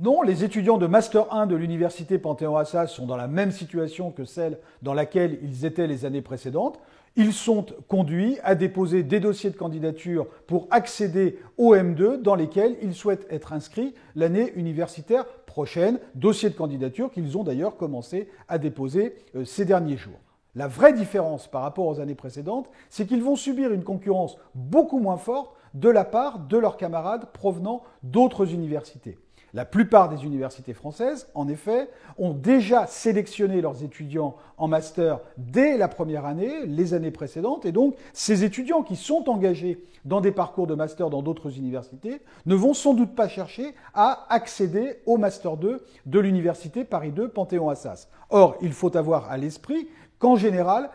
Non, les étudiants de Master 1 de l'Université Panthéon-Assas sont dans la même situation que celle dans laquelle ils étaient les années précédentes. Ils sont conduits à déposer des dossiers de candidature pour accéder au M2 dans lesquels ils souhaitent être inscrits l'année universitaire prochaine, dossiers de candidature qu'ils ont d'ailleurs commencé à déposer ces derniers jours. La vraie différence par rapport aux années précédentes, c'est qu'ils vont subir une concurrence beaucoup moins forte de la part de leurs camarades provenant d'autres universités. La plupart des universités françaises, en effet, ont déjà sélectionné leurs étudiants en master dès la première année, les années précédentes, et donc ces étudiants qui sont engagés dans des parcours de master dans d'autres universités ne vont sans doute pas chercher à accéder au master 2 de l'université Paris 2 Panthéon-Assas. Or, il faut avoir à l'esprit qu'en général,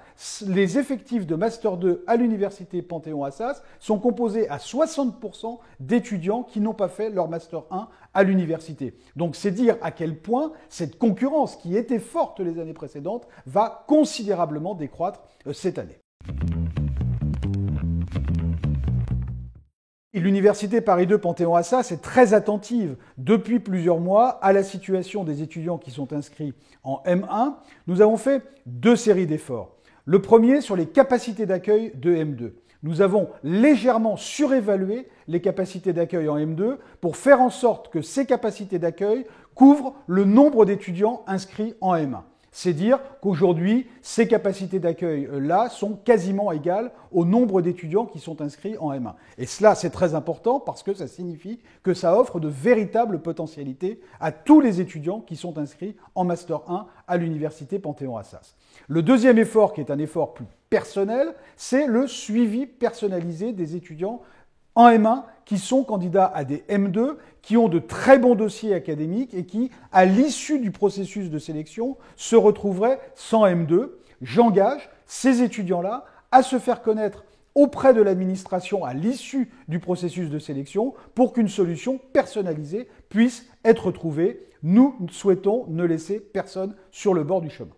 les effectifs de Master 2 à l'université Panthéon-Assas sont composés à 60% d'étudiants qui n'ont pas fait leur Master 1 à l'université. Donc c'est dire à quel point cette concurrence qui était forte les années précédentes va considérablement décroître cette année. L'université Paris 2 Panthéon-Assas est très attentive depuis plusieurs mois à la situation des étudiants qui sont inscrits en M1. Nous avons fait deux séries d'efforts. Le premier sur les capacités d'accueil de M2. Nous avons légèrement surévalué les capacités d'accueil en M2 pour faire en sorte que ces capacités d'accueil couvrent le nombre d'étudiants inscrits en M1. C'est dire qu'aujourd'hui, ces capacités d'accueil-là sont quasiment égales au nombre d'étudiants qui sont inscrits en M1. Et cela, c'est très important parce que ça signifie que ça offre de véritables potentialités à tous les étudiants qui sont inscrits en Master 1 à l'Université Panthéon-Assas. Le deuxième effort, qui est un effort plus personnel, c'est le suivi personnalisé des étudiants en M1 qui sont candidats à des M2, qui ont de très bons dossiers académiques et qui, à l'issue du processus de sélection, se retrouveraient sans M2. J'engage ces étudiants-là à se faire connaître auprès de l'administration à l'issue du processus de sélection pour qu'une solution personnalisée puisse être trouvée. Nous souhaitons ne laisser personne sur le bord du chemin.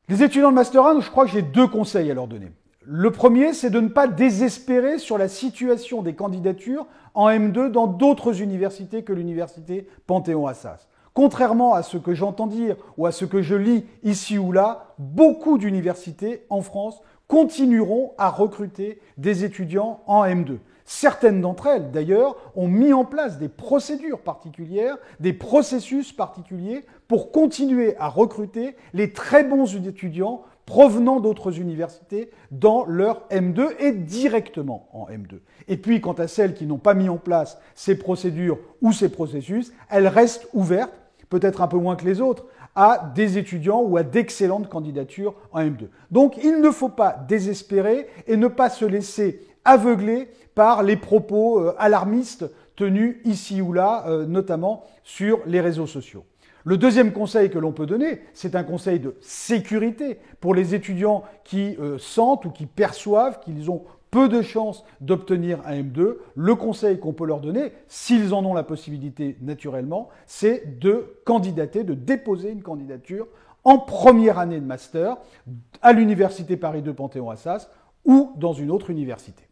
Les étudiants de Master 1, je crois que j'ai deux conseils à leur donner. Le premier, c'est de ne pas désespérer sur la situation des candidatures en M2 dans d'autres universités que l'université Panthéon-Assas. Contrairement à ce que j'entends dire ou à ce que je lis ici ou là, beaucoup d'universités en France continueront à recruter des étudiants en M2. Certaines d'entre elles, d'ailleurs, ont mis en place des procédures particulières, des processus particuliers pour continuer à recruter les très bons étudiants provenant d'autres universités dans leur M2 et directement en M2. Et puis, quant à celles qui n'ont pas mis en place ces procédures ou ces processus, elles restent ouvertes, peut-être un peu moins que les autres, à des étudiants ou à d'excellentes candidatures en M2. Donc, il ne faut pas désespérer et ne pas se laisser aveugler par les propos alarmistes tenus ici ou là, notamment sur les réseaux sociaux. Le deuxième conseil que l'on peut donner, c'est un conseil de sécurité pour les étudiants qui sentent ou qui perçoivent qu'ils ont peu de chances d'obtenir un M2. Le conseil qu'on peut leur donner, s'ils en ont la possibilité naturellement, c'est de candidater, de déposer une candidature en première année de master à l'Université Paris 2 Panthéon-Assas ou dans une autre université.